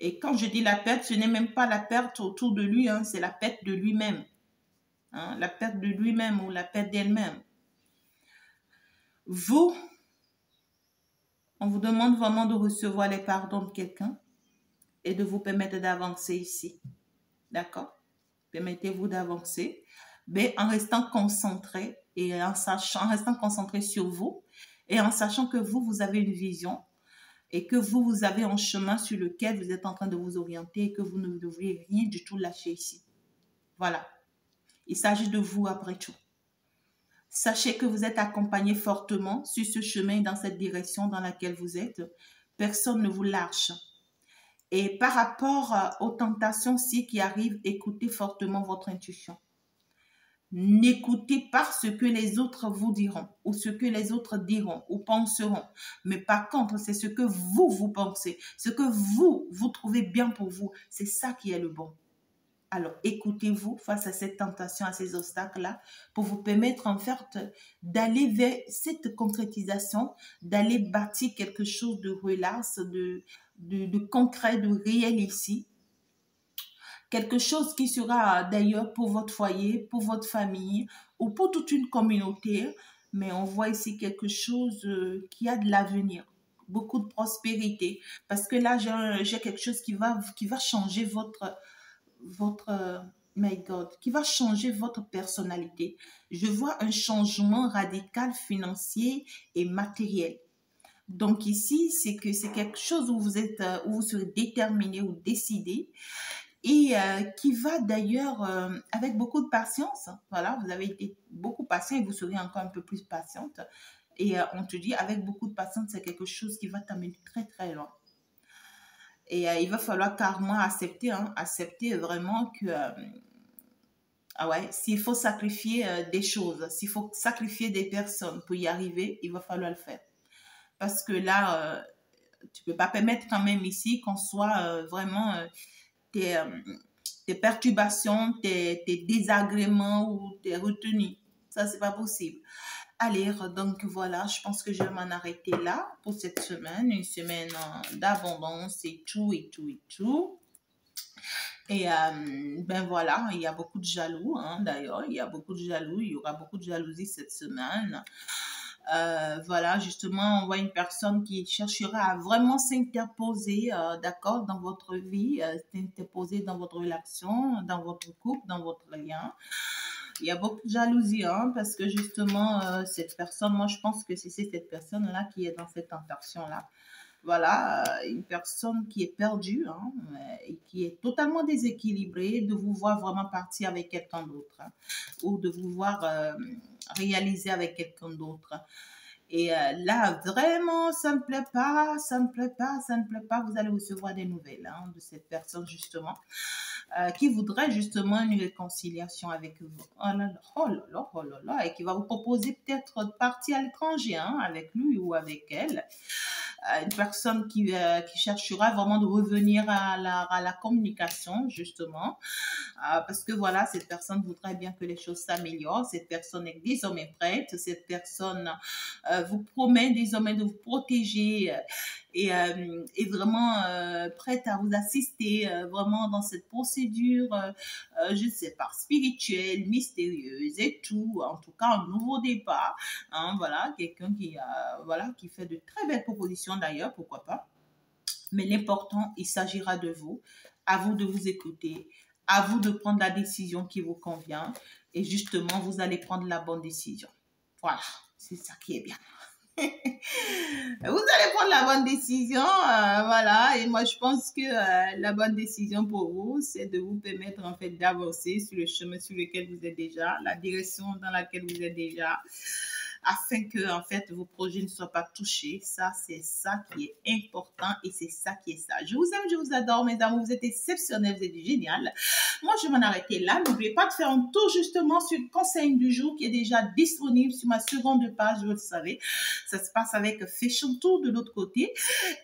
Et quand je dis la perte, ce n'est même pas la perte autour de lui, hein, c'est la perte de lui-même. Hein, la perte de lui-même ou la perte d'elle-même. Vous, on vous demande vraiment de recevoir les pardons de quelqu'un et de vous permettre d'avancer ici. D'accord? Permettez-vous d'avancer, mais en restant concentré et en restant concentré sur vous et en sachant que vous avez une vision et que vous avez un chemin sur lequel vous êtes en train de vous orienter et que vous ne devriez rien du tout lâcher ici. Voilà. Il s'agit de vous après tout. Sachez que vous êtes accompagné fortement sur ce chemin dans cette direction dans laquelle vous êtes. Personne ne vous lâche. Et par rapport aux tentations qui arrivent, écoutez fortement votre intuition. N'écoutez pas ce que les autres vous diront ou ce que les autres diront ou penseront. Mais par contre, c'est ce que vous pensez, ce que vous trouvez bien pour vous. C'est ça qui est le bon. Alors, écoutez-vous face à cette tentation, à ces obstacles-là, pour vous permettre en fait d'aller vers cette concrétisation, d'aller bâtir quelque chose de relax, de concret, de réel ici. Quelque chose qui sera d'ailleurs pour votre foyer, pour votre famille ou pour toute une communauté. Mais on voit ici quelque chose qui a de l'avenir, beaucoup de prospérité. Parce que là, j'ai quelque chose qui va changer my God, qui va changer votre personnalité. Je vois un changement radical financier et matériel. Donc ici, c'est quelque chose où vous serez déterminé ou décidé et qui va d'ailleurs avec beaucoup de patience. Voilà, vous avez été beaucoup patient et vous serez encore un peu plus patiente. Et on te dit, avec beaucoup de patience, c'est quelque chose qui va t'amener très, très loin. Et il va falloir carrément accepter vraiment que, s'il faut sacrifier des choses, s'il faut sacrifier des personnes pour y arriver, il va falloir le faire. Parce que là, tu ne peux pas permettre quand même ici qu'on soit vraiment tes perturbations, tes désagréments ou tes retenues. Ça, c'est pas possible. Allez, donc voilà, je pense que je vais m'en arrêter là pour cette semaine. Une semaine d'abondance et tout, et tout, et tout. Et ben voilà, il y a beaucoup de jaloux, hein, d'ailleurs. Il y a beaucoup de jaloux. Il y aura beaucoup de jalousie cette semaine. Voilà, justement, on voit une personne qui cherchera à vraiment s'interposer, d'accord, dans votre vie, s'interposer dans votre relation, dans votre couple, dans votre lien. Il y a beaucoup de jalousie, hein, parce que justement, cette personne, moi, je pense que c'est cette personne-là qui est dans cette tentation-là. Voilà, une personne qui est perdue, hein, et qui est totalement déséquilibrée, de vous voir vraiment partir avec quelqu'un d'autre, hein, ou de vous voir réaliser avec quelqu'un d'autre. Et là, vraiment, ça ne me plaît pas, ça ne me plaît pas, ça ne me plaît pas. Vous allez recevoir des nouvelles, hein, de cette personne, justement, qui voudrait justement une réconciliation avec vous. Oh là là, oh là là, oh là là, et qui va vous proposer peut-être de partir à l'étranger, hein, avec lui ou avec elle. Une personne qui cherchera vraiment de revenir à la communication, justement, parce que voilà, cette personne voudrait bien que les choses s'améliorent. Cette personne est désormais prête. Cette personne vous promet désormais de vous protéger et vraiment prête à vous assister vraiment dans cette procédure, je ne sais pas, spirituelle, mystérieuse et tout. En tout cas, un nouveau départ. Hein, voilà, quelqu'un voilà, qui fait de très belles propositions d'ailleurs, pourquoi pas. Mais l'important, il s'agira de vous. À vous de vous écouter. À vous de prendre la décision qui vous convient. Et justement, vous allez prendre la bonne décision. Voilà, c'est ça qui est bien. Vous allez prendre la bonne décision, voilà. Et moi, je pense que la bonne décision pour vous, c'est de vous permettre en fait d'avancer sur le chemin sur lequel vous êtes déjà, la direction dans laquelle vous êtes déjà, afin que en fait vos projets ne soient pas touchés. Ça, c'est ça qui est important et c'est ça qui est ça. Je vous aime, je vous adore, mes amours. Vous êtes exceptionnels, vous êtes génial. Moi, je vais m'en arrêter là. N'oubliez pas de faire un tour justement sur le conseil du jour qui est déjà disponible sur ma seconde page. Vous le savez, ça se passe avec Fashion Tour de l'autre côté.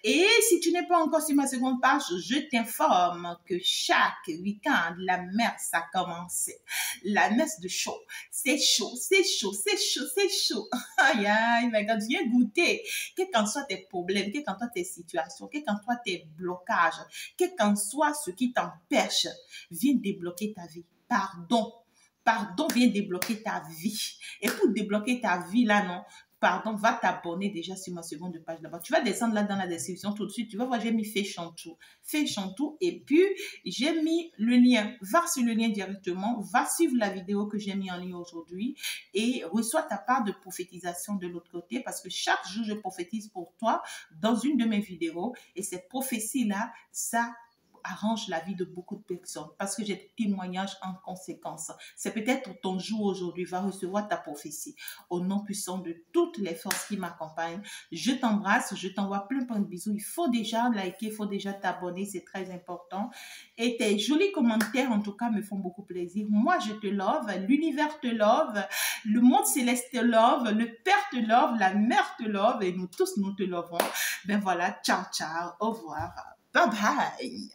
Et si tu n'es pas encore sur ma seconde page, je t'informe que chaque week-end, la messe a commencé. La messe de chaud. C'est chaud, c'est chaud, c'est chaud, c'est chaud. Aïe, aïe, mais quand viens goûter, quels qu'en soient tes problèmes, quelles qu'en soient tes situations, quels qu'en soient tes blocages, quel qu'en soit ce qui t'empêche, viens débloquer ta vie. Pardon. Pardon, viens débloquer ta vie. Et pour débloquer ta vie, là, non, pardon, va t'abonner déjà sur ma seconde page là-bas. Tu vas descendre là dans la description tout de suite. Tu vas voir, j'ai mis Fashion Tour. Fashion Tour. Et puis, j'ai mis le lien. Va sur le lien directement. Va suivre la vidéo que j'ai mis en ligne aujourd'hui. Et reçois ta part de prophétisation de l'autre côté. Parce que chaque jour, je prophétise pour toi dans une de mes vidéos. Et cette prophétie-là, ça arrange la vie de beaucoup de personnes parce que j'ai des témoignages en conséquence. C'est peut-être ton jour aujourd'hui, va recevoir ta prophétie. Au nom puissant de toutes les forces qui m'accompagnent, je t'embrasse, je t'envoie plein de bisous. Il faut déjà liker, il faut déjà t'abonner, c'est très important. Et tes jolis commentaires, en tout cas, me font beaucoup plaisir. Moi, je te love, l'univers te love, le monde céleste te love, le Père te love, la Mère te love et nous tous, nous te lovons. Ben voilà, ciao, ciao, au revoir, bye bye.